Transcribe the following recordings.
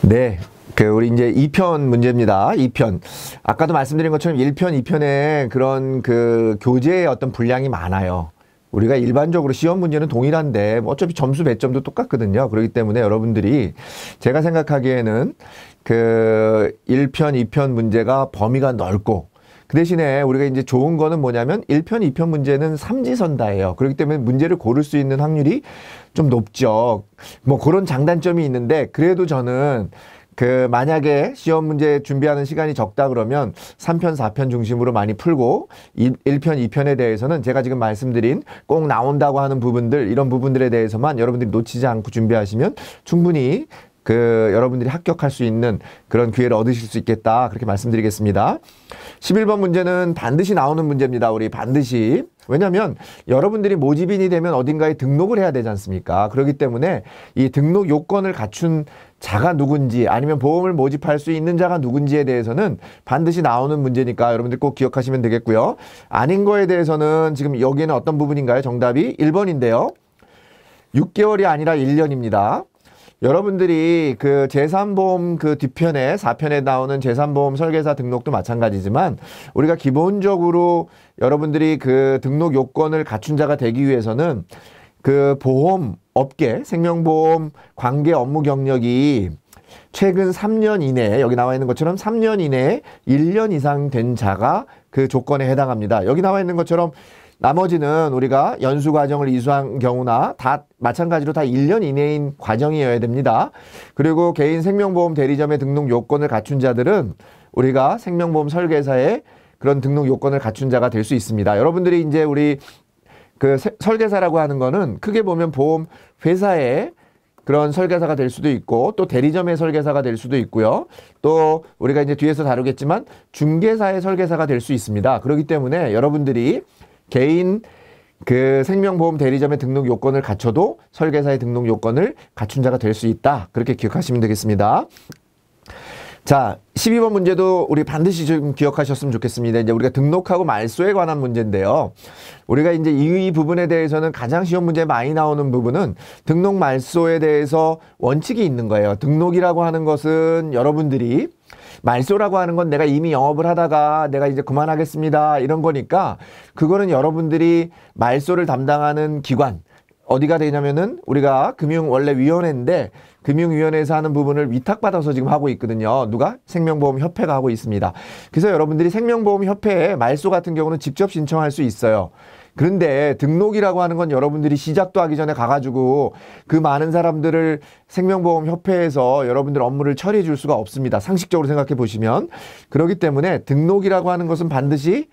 네. 우리 이제 2편 문제입니다. 2편. 아까도 말씀드린 것처럼 1편, 2편에 그런 교재의 어떤 분량이 많아요. 우리가 일반적으로 시험 문제는 동일한데 뭐 어차피 점수 배점도 똑같거든요. 그렇기 때문에 여러분들이 제가 생각하기에는 1편, 2편 문제가 범위가 넓고 그 대신에 우리가 이제 좋은 거는 뭐냐면 1편, 2편 문제는 삼지선다예요. 그렇기 때문에 문제를 고를 수 있는 확률이 좀 높죠. 뭐 그런 장단점이 있는데 그래도 저는 만약에 시험 문제 준비하는 시간이 적다 그러면 3편, 4편 중심으로 많이 풀고 1편, 2편에 대해서는 제가 지금 말씀드린 꼭 나온다고 하는 부분들, 이런 부분들에 대해서만 여러분들이 놓치지 않고 준비하시면 충분히 여러분들이 합격할 수 있는 그런 기회를 얻으실 수 있겠다. 그렇게 말씀드리겠습니다. 11번 문제는 반드시 나오는 문제입니다. 우리 반드시. 왜냐하면 여러분들이 모집인이 되면 어딘가에 등록을 해야 되지 않습니까? 그렇기 때문에 이 등록 요건을 갖춘 자가 누군지 아니면 보험을 모집할 수 있는 자가 누군지에 대해서는 반드시 나오는 문제니까 여러분들 꼭 기억하시면 되겠고요. 아닌 거에 대해서는 지금 여기에는 어떤 부분인가요? 정답이 1번인데요. 6개월이 아니라 1년입니다. 여러분들이 제3보험 뒤편에 4편에 나오는 제3보험 설계사 등록도 마찬가지지만 우리가 기본적으로 여러분들이 등록 요건을 갖춘 자가 되기 위해서는 보험 업계, 생명보험 관계 업무 경력이 최근 3년 이내에 여기 나와 있는 것처럼 3년 이내에 1년 이상 된 자가 그 조건에 해당합니다. 여기 나와 있는 것처럼 나머지는 우리가 연수 과정을 이수한 경우나 다 마찬가지로 다 1년 이내인 과정이어야 됩니다. 그리고 개인 생명보험 대리점의 등록 요건을 갖춘 자들은 우리가 생명보험 설계사의 그런 등록 요건을 갖춘 자가 될 수 있습니다. 여러분들이 이제 우리 설계사라고 하는 거는 크게 보면 보험 회사의 그런 설계사가 될 수도 있고 또 대리점의 설계사가 될 수도 있고요. 또 우리가 이제 뒤에서 다루겠지만 중개사의 설계사가 될 수 있습니다. 그렇기 때문에 여러분들이 개인 생명보험 대리점의 등록 요건을 갖춰도 설계사의 등록 요건을 갖춘 자가 될 수 있다. 그렇게 기억하시면 되겠습니다. 자, 12번 문제도 우리 반드시 좀 기억하셨으면 좋겠습니다. 이제 우리가 등록하고 말소에 관한 문제인데요. 우리가 이제 이 부분에 대해서는 가장 시험 문제에 많이 나오는 부분은 등록 말소에 대해서 원칙이 있는 거예요. 등록이라고 하는 것은 여러분들이 말소라고 하는 건 내가 이미 영업을 하다가 내가 이제 그만하겠습니다. 이런 거니까 그거는 여러분들이 말소를 담당하는 기관, 어디가 되냐면은 우리가 원래 위원회인데 금융위원회에서 하는 부분을 위탁받아서 지금 하고 있거든요. 누가? 생명보험협회가 하고 있습니다. 그래서 여러분들이 생명보험협회에 말소 같은 경우는 직접 신청할 수 있어요. 그런데 등록이라고 하는 건 여러분들이 시작도 하기 전에 가가지고 그 많은 사람들을 생명보험협회에서 여러분들 업무를 처리해 줄 수가 없습니다. 상식적으로 생각해 보시면. 그렇기 때문에 등록이라고 하는 것은 반드시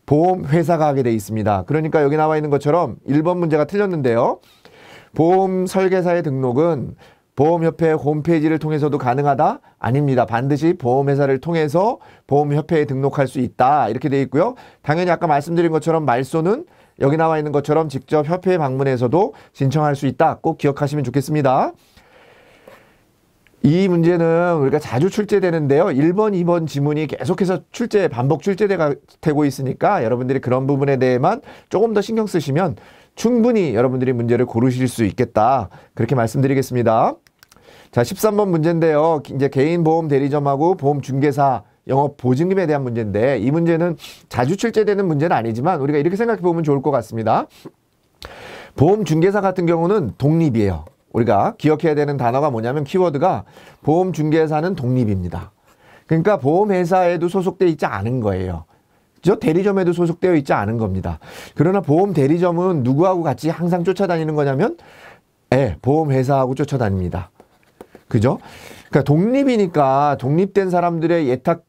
보험회사가 하게 돼 있습니다. 그러니까 여기 나와 있는 것처럼 1번 문제가 틀렸는데요. 보험 설계사의 등록은 보험협회 홈페이지를 통해서도 가능하다? 아닙니다. 반드시 보험회사를 통해서 보험협회에 등록할 수 있다. 이렇게 돼 있고요. 당연히 아까 말씀드린 것처럼 말소는 여기 나와 있는 것처럼 직접 협회에 방문해서도 신청할 수 있다. 꼭 기억하시면 좋겠습니다. 이 문제는 우리가 자주 출제되는데요. 1번, 2번 지문이 계속해서 반복 출제되고 있으니까 여러분들이 그런 부분에 대해만 조금 더 신경 쓰시면 충분히 여러분들이 문제를 고르실 수 있겠다. 그렇게 말씀드리겠습니다. 자, 13번 문제인데요. 이제 개인 보험 대리점하고 보험 중개사 영업 보증금에 대한 문제인데 이 문제는 자주 출제되는 문제는 아니지만 우리가 이렇게 생각해 보면 좋을 것 같습니다. 보험 중개사 같은 경우는 독립이에요. 우리가 기억해야 되는 단어가 뭐냐면 키워드가 보험 중개사는 독립입니다. 그러니까 보험회사에도 소속되어 있지 않은 거예요. 저 대리점에도 소속되어 있지 않은 겁니다. 그러나 보험 대리점은 누구하고 같이 항상 쫓아다니는 거냐면 보험회사하고 쫓아다닙니다. 그죠? 그러니까 독립이니까 독립된 사람들의 예탁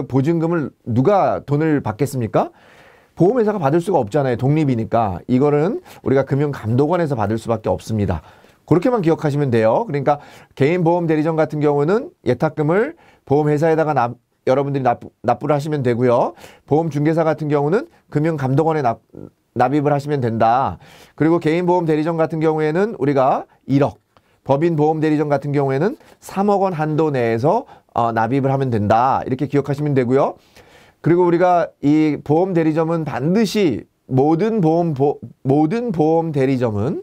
보증금을 누가 돈을 받겠습니까? 보험회사가 받을 수가 없잖아요. 독립이니까. 이거는 우리가 금융감독원에서 받을 수밖에 없습니다. 그렇게만 기억하시면 돼요. 그러니까 개인 보험 대리점 같은 경우는 예탁금을 보험회사에다가 여러분들이 납부를 하시면 되고요. 보험 중개사 같은 경우는 금융감독원에 납입을 하시면 된다. 그리고 개인 보험 대리점 같은 경우에는 우리가 1억, 법인 보험 대리점 같은 경우에는 3억 원 한도 내에서 납입을 하면 된다. 이렇게 기억하시면 되고요. 그리고 우리가 이 보험 대리점은 반드시 모든 보험 대리점은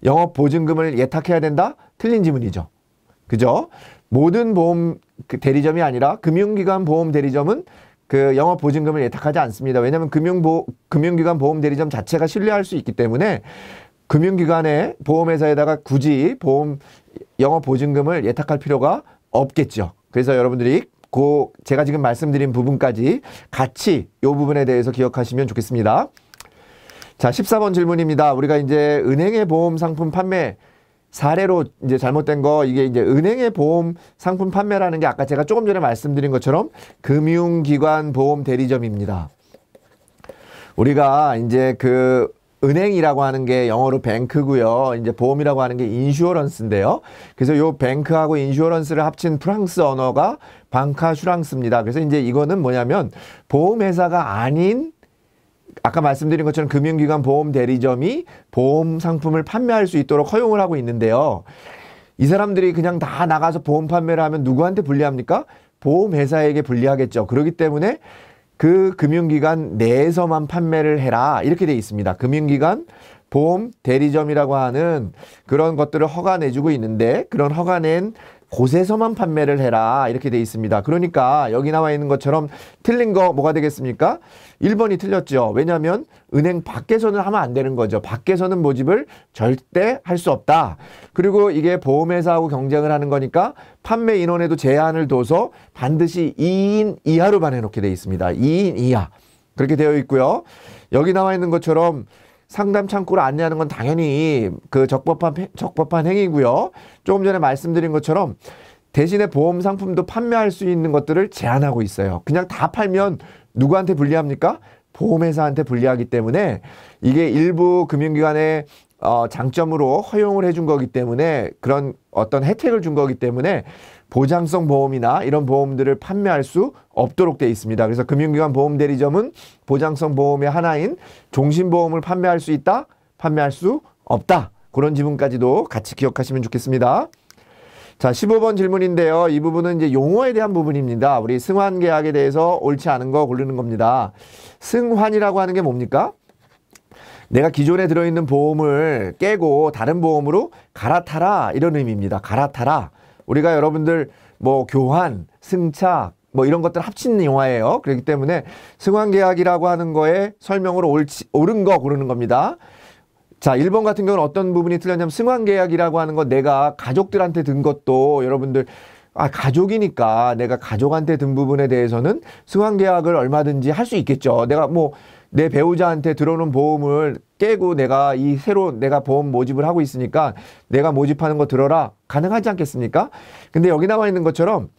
영업 보증금을 예탁해야 된다? 틀린 지문이죠. 그죠? 모든 보험 대리점이 아니라 금융기관 보험 대리점은 그 영업보증금을 예탁하지 않습니다. 왜냐하면 금융기관 보험 대리점 자체가 신뢰할 수 있기 때문에 금융기관의 보험회사에다가 굳이 영업보증금을 예탁할 필요가 없겠죠. 그래서 여러분들이 제가 지금 말씀드린 부분까지 같이 이 부분에 대해서 기억하시면 좋겠습니다. 자, 14번 질문입니다. 우리가 이제 은행의 보험 상품 판매 사례로 이제 잘못된 거, 이게 이제 은행의 보험 상품 판매라는 게 아까 제가 조금 전에 말씀드린 것처럼 금융기관 보험 대리점입니다. 우리가 이제 그 은행이라고 하는 게 영어로 뱅크고요. 이제 보험이라고 하는 게 인슈어런스인데요. 그래서 요 뱅크하고 인슈어런스를 합친 프랑스 언어가 방카슈랑스입니다. 그래서 이제 이거는 뭐냐면 보험회사가 아닌 아까 말씀드린 것처럼 금융기관 보험 대리점이 보험 상품을 판매할 수 있도록 허용을 하고 있는데요. 이 사람들이 그냥 다 나가서 보험 판매를 하면 누구한테 불리합니까? 보험회사에게 불리하겠죠. 그렇기 때문에 그 금융기관 내에서만 판매를 해라 이렇게 돼 있습니다. 금융기관 보험 대리점이라고 하는 그런 것들을 허가 내주고 있는데 그런 허가 낸 곳에서만 판매를 해라 이렇게 돼 있습니다. 그러니까 여기 나와 있는 것처럼 틀린 거 뭐가 되겠습니까? 1번이 틀렸죠. 왜냐하면 은행 밖에서는 하면 안 되는 거죠. 밖에서는 모집을 절대 할 수 없다. 그리고 이게 보험회사하고 경쟁을 하는 거니까 판매 인원에도 제한을 둬서 반드시 2인 이하로만 해놓게 돼 있습니다. 2인 이하 그렇게 되어 있고요. 여기 나와 있는 것처럼 상담 창구를 안내하는 건 당연히 그 적법한 행위고요. 조금 전에 말씀드린 것처럼 대신에 보험 상품도 판매할 수 있는 것들을 제한하고 있어요. 그냥 다 팔면 누구한테 불리합니까? 보험회사한테 불리하기 때문에 이게 일부 금융기관의 장점으로 허용을 해준 거기 때문에 그런 어떤 혜택을 준 거기 때문에 보장성 보험이나 이런 보험들을 판매할 수 없도록 되어 있습니다. 그래서 금융기관 보험 대리점은 보장성 보험의 하나인 종신보험을 판매할 수 있다? 판매할 수 없다. 그런 지문까지도 같이 기억하시면 좋겠습니다. 자, 15번 질문인데요. 이 부분은 이제 용어에 대한 부분입니다. 우리 승환계약에 대해서 옳지 않은 거 고르는 겁니다. 승환이라고 하는 게 뭡니까? 내가 기존에 들어있는 보험을 깨고 다른 보험으로 갈아타라 이런 의미입니다. 갈아타라. 우리가 여러분들 뭐 교환, 승차 뭐 이런 것들 합친 용어예요. 그렇기 때문에 승환계약이라고 하는 거에 설명으로 옳은 거 고르는 겁니다. 자, 1번 같은 경우는 어떤 부분이 틀렸냐면 승환계약이라고 하는 거 내가 가족들한테 든 것도 여러분들 가족이니까 내가 가족한테 든 부분에 대해서는 승환계약을 얼마든지 할 수 있겠죠. 내가 뭐 내 배우자한테 들어오는 보험을 깨고 내가 새로 내가 보험 모집을 하고 있으니까 내가 모집하는 거 들어라. 가능하지 않겠습니까? 근데 여기 나와 있는 것처럼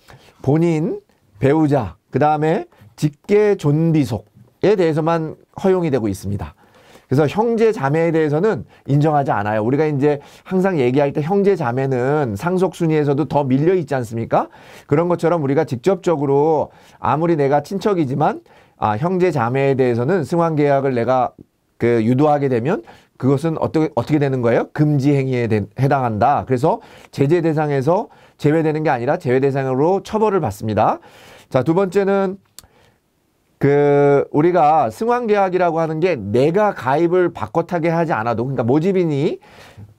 본인, 배우자, 그 다음에 직계 존비속에 대해서만 허용이 되고 있습니다. 그래서 형제 자매에 대해서는 인정하지 않아요. 우리가 이제 항상 얘기할 때 형제 자매는 상속 순위에서도 더 밀려 있지 않습니까? 그런 것처럼 우리가 직접적으로 아무리 내가 친척이지만 형제 자매에 대해서는 승환 계약을 내가 유도하게 되면 그것은 어떻게 되는 거예요? 금지 행위에 해당한다. 그래서 제재 대상에서 제외되는 게 아니라 제외 대상으로 처벌을 받습니다. 자, 두 번째는 우리가 승환계약이라고 하는 게 내가 가입을 바꿔타게 하지 않아도, 그러니까 모집인이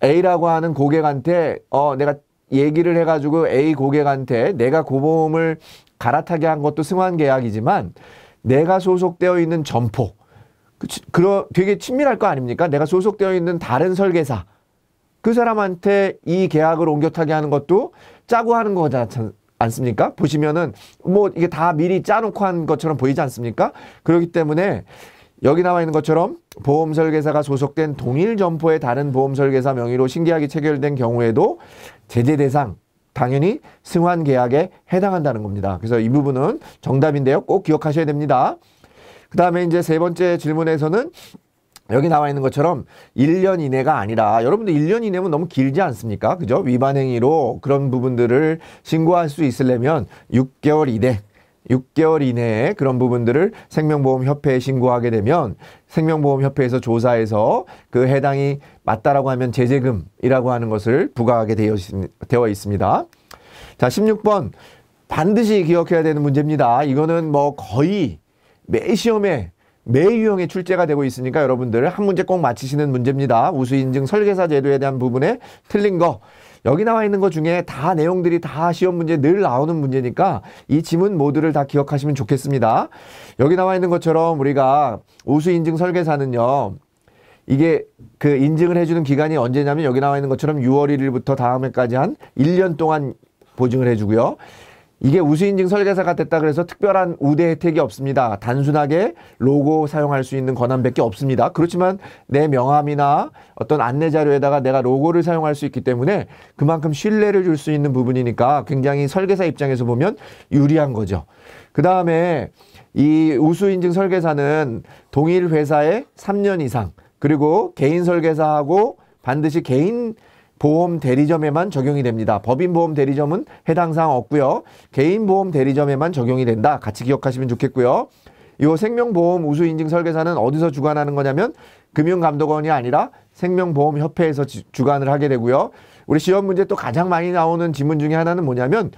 A라고 하는 고객한테, 내가 얘기를 해가지고 A 고객한테 내가 고보험을 갈아타게 한 것도 승환계약이지만 내가 소속되어 있는 점포, 되게 친밀할 거 아닙니까? 내가 소속되어 있는 다른 설계사, 그 사람한테 이 계약을 옮겨타게 하는 것도 짜고 하는 거지 않습니까? 보시면은 뭐 이게 다 미리 짜놓고 한 것처럼 보이지 않습니까? 그렇기 때문에 여기 나와 있는 것처럼 보험 설계사가 소속된 동일 점포의 다른 보험 설계사 명의로 신계약이 체결된 경우에도 제재 대상, 당연히 승환 계약에 해당한다는 겁니다. 그래서 이 부분은 정답인데요. 꼭 기억하셔야 됩니다. 그 다음에 이제 세 번째 질문에서는 여기 나와 있는 것처럼 1년 이내가 아니라, 여러분들 1년 이내면 너무 길지 않습니까? 그죠? 위반 행위로 그런 부분들을 신고할 수 있으려면 6개월 이내에 그런 부분들을 생명보험협회에 신고하게 되면 생명보험협회에서 조사해서 그 해당이 맞다라고 하면 제재금이라고 하는 것을 부과하게 되어 있습니다. 자, 16번 반드시 기억해야 되는 문제입니다. 이거는 뭐 거의 매 시험에 매 유형의 출제가 되고 있으니까 여러분들 한 문제 꼭 맞히시는 문제입니다. 우수인증 설계사 제도에 대한 부분에 틀린 거. 여기 나와 있는 것 중에 다 내용들이 다 시험 문제 늘 나오는 문제니까 이 지문 모두를 다 기억하시면 좋겠습니다. 여기 나와 있는 것처럼 우리가 우수인증 설계사는요. 이게 그 인증을 해주는 기간이 언제냐면 여기 나와 있는 것처럼 6월 1일부터 다음 해까지 한 1년 동안 보증을 해주고요. 이게 우수인증 설계사가 됐다 그래서 특별한 우대 혜택이 없습니다. 단순하게 로고 사용할 수 있는 권한밖에 없습니다. 그렇지만 내 명함이나 어떤 안내 자료에다가 내가 로고를 사용할 수 있기 때문에 그만큼 신뢰를 줄 수 있는 부분이니까 굉장히 설계사 입장에서 보면 유리한 거죠. 그 다음에 이 우수인증 설계사는 동일 회사에 3년 이상 그리고 개인 설계사하고 반드시 개인 보험 대리점에만 적용이 됩니다. 법인 보험 대리점은 해당 사항 없고요. 개인 보험 대리점에만 적용이 된다. 같이 기억하시면 좋겠고요. 이 생명보험 우수인증 설계사는 어디서 주관하는 거냐면 금융감독원이 아니라 생명보험협회에서 주관을 하게 되고요. 우리 시험 문제 또 가장 많이 나오는 지문 중에 하나는 뭐냐면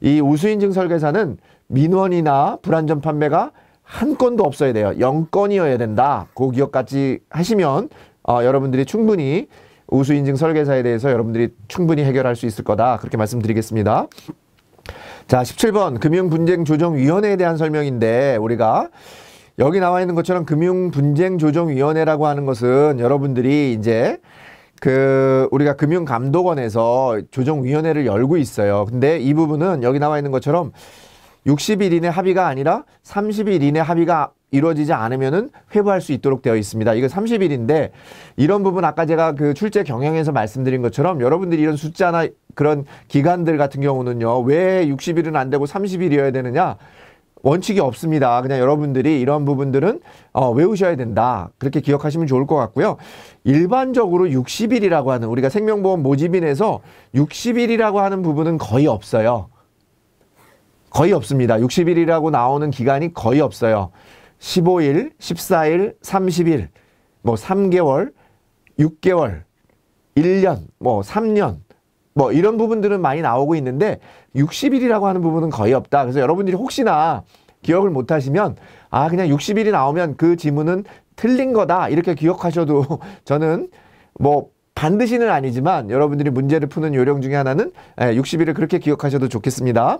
이 우수인증 설계사는 민원이나 불안전 판매가 한 건도 없어야 돼요. 0건이어야 된다. 그 기억까지 하시면 여러분들이 충분히 우수인증 설계사에 대해서 여러분들이 충분히 해결할 수 있을 거다. 그렇게 말씀드리겠습니다. 자, 17번 금융분쟁조정위원회에 대한 설명인데 우리가 여기 나와 있는 것처럼 금융분쟁조정위원회라고 하는 것은 여러분들이 이제 우리가 금융감독원에서 조정위원회를 열고 있어요. 근데 이 부분은 여기 나와 있는 것처럼 60일 이내 합의가 아니라 30일 이내 합의가 이루어지지 않으면은 회부할 수 있도록 되어 있습니다. 이거 30일인데 이런 부분 아까 제가 그 출제 경향에서 말씀드린 것처럼 여러분들이 이런 숫자나 그런 기간들 같은 경우는요. 왜 60일은 안 되고 30일이어야 되느냐? 원칙이 없습니다. 그냥 여러분들이 이런 부분들은 외우셔야 된다. 그렇게 기억하시면 좋을 것 같고요. 일반적으로 60일이라고 하는 우리가 생명보험 모집인에서 60일이라고 하는 부분은 거의 없어요. 거의 없습니다. 60일이라고 나오는 기간이 거의 없어요. 15일, 14일, 30일, 뭐 3개월, 6개월, 1년, 뭐 3년, 뭐 이런 부분들은 많이 나오고 있는데 60일이라고 하는 부분은 거의 없다. 그래서 여러분들이 혹시나 기억을 못 하시면 그냥 60일이 나오면 그 지문은 틀린 거다. 이렇게 기억하셔도 저는 뭐 반드시는 아니지만 여러분들이 문제를 푸는 요령 중에 하나는 60일을 그렇게 기억하셔도 좋겠습니다.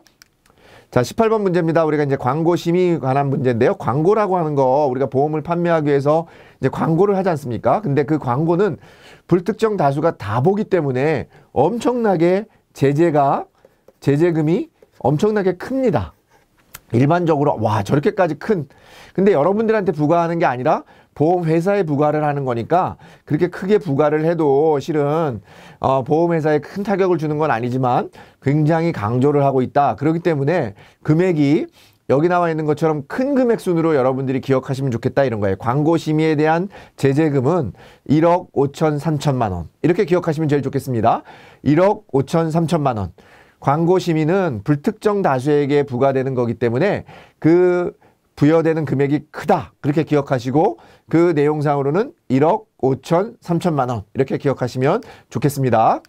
자, 18번 문제입니다. 우리가 이제 광고 심의 관한 문제인데요. 광고라고 하는 거 우리가 보험을 판매하기 위해서 이제 광고를 하지 않습니까? 근데 그 광고는 불특정 다수가 다 보기 때문에 엄청나게 제재금이 엄청나게 큽니다. 일반적으로 저렇게까지 근데 여러분들한테 부과하는 게 아니라 보험회사에 부과를 하는 거니까 그렇게 크게 부과를 해도 실은 보험회사에 큰 타격을 주는 건 아니지만 굉장히 강조를 하고 있다. 그렇기 때문에 금액이 여기 나와 있는 것처럼 큰 금액 순으로 여러분들이 기억하시면 좋겠다 이런 거예요. 광고 심의에 대한 제재금은 1억 5천 3천만 원 이렇게 기억하시면 제일 좋겠습니다. 1억 5천 3천만 원. 광고 심의는 불특정 다수에게 부과되는 거기 때문에 그 부여되는 금액이 크다. 그렇게 기억하시고 그 내용상으로는 1억 5천 3천만 원 이렇게 기억하시면 좋겠습니다.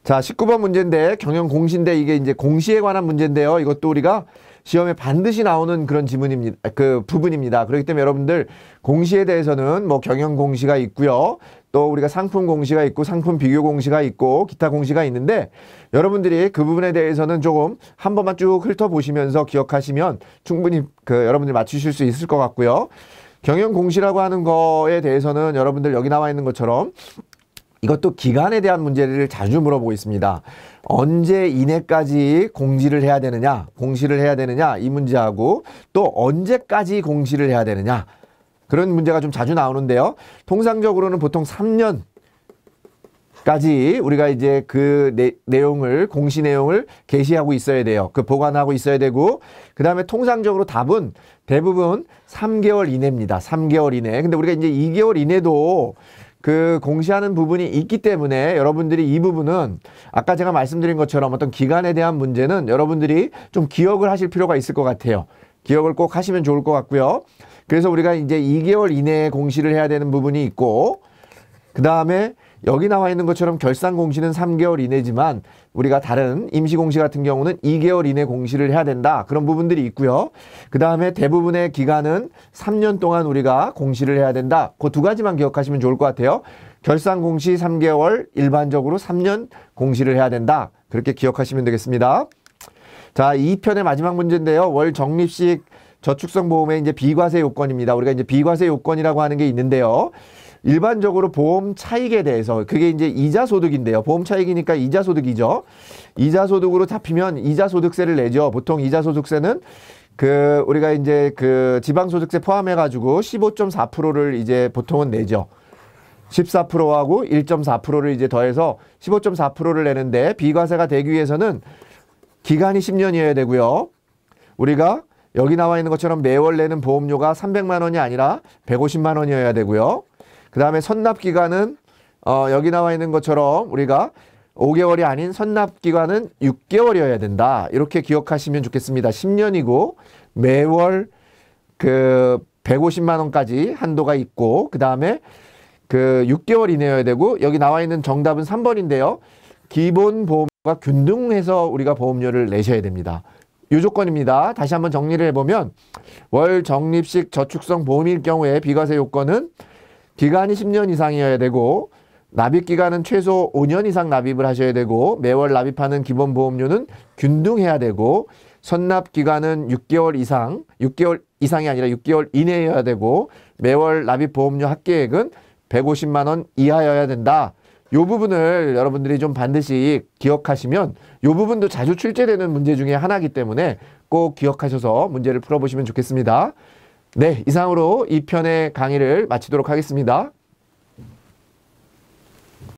자, 19번 문제인데 경영 공시인데 이게 이제 공시에 관한 문제인데요. 이것도 우리가 시험에 반드시 나오는 그런 지문입니다. 그 부분입니다. 그렇기 때문에 여러분들 공시에 대해서는 뭐 경영 공시가 있고요. 또 우리가 상품 공시가 있고 상품 비교 공시가 있고 기타 공시가 있는데 여러분들이 그 부분에 대해서는 조금 한 번만 쭉 훑어보시면서 기억하시면 충분히 여러분들 맞추실 수 있을 것 같고요. 경영 공시라고 하는 거에 대해서는 여러분들 여기 나와 있는 것처럼 이것도 기간에 대한 문제를 자주 물어보고 있습니다. 언제 이내까지 공시를 해야 되느냐 이 문제하고 또 언제까지 공시를 해야 되느냐 그런 문제가 좀 자주 나오는데요. 통상적으로는 보통 3년까지 우리가 이제 그 내용을 공시 내용을 게시하고 있어야 돼요. 보관하고 있어야 되고 그 다음에 통상적으로 답은 대부분 3개월 이내입니다. 3개월 이내. 근데 우리가 이제 2개월 이내도 공시하는 부분이 있기 때문에 여러분들이 이 부분은 아까 제가 말씀드린 것처럼 어떤 기간에 대한 문제는 여러분들이 좀 기억을 하실 필요가 있을 것 같아요. 기억을 꼭 하시면 좋을 것 같고요. 그래서 우리가 이제 2개월 이내에 공시를 해야 되는 부분이 있고 그 다음에 여기 나와 있는 것처럼 결산 공시는 3개월 이내지만 우리가 다른 임시 공시 같은 경우는 2개월 이내 공시를 해야 된다. 그런 부분들이 있고요. 그 다음에 대부분의 기간은 3년 동안 우리가 공시를 해야 된다. 그 두 가지만 기억하시면 좋을 것 같아요. 결산 공시 3개월, 일반적으로 3년 공시를 해야 된다. 그렇게 기억하시면 되겠습니다. 자, 2편의 마지막 문제인데요. 월 적립식 저축성 보험의 이제 비과세 요건입니다. 우리가 이제 비과세 요건이라고 하는 게 있는데요. 일반적으로 보험 차익에 대해서 그게 이제 이자 소득인데요. 보험 차익이니까 이자 소득이죠. 이자 소득으로 잡히면 이자 소득세를 내죠. 보통 이자 소득세는 우리가 이제 지방 소득세 포함해 가지고 15.4%를 이제 보통은 내죠. 14%하고 1.4%를 이제 더해서 15.4%를 내는데 비과세가 되기 위해서는 기간이 10년이어야 되고요. 우리가 여기 나와 있는 것처럼 매월 내는 보험료가 300만 원이 아니라 150만 원이어야 되고요. 그 다음에 선납기간은 여기 나와 있는 것처럼 우리가 5개월이 아닌 선납기간은 6개월이어야 된다. 이렇게 기억하시면 좋겠습니다. 10년이고 매월 150만 원까지 한도가 있고 그 다음에 6개월 이내여야 되고 여기 나와 있는 정답은 3번인데요. 기본 보험료가 균등해서 우리가 보험료를 내셔야 됩니다. 이 조건입니다. 다시 한번 정리를 해보면 월 적립식 저축성 보험일 경우에 비과세 요건은 기간이 10년 이상이어야 되고 납입기간은 최소 5년 이상 납입을 하셔야 되고 매월 납입하는 기본 보험료는 균등해야 되고 선납기간은 6개월 이상이 아니라 6개월 이내여야 되고 매월 납입 보험료 합계액은 150만 원 이하여야 된다. 이 부분을 여러분들이 좀 반드시 기억하시면 이 부분도 자주 출제되는 문제 중에 하나이기 때문에 꼭 기억하셔서 문제를 풀어보시면 좋겠습니다. 네, 이상으로 2편의 강의를 마치도록 하겠습니다.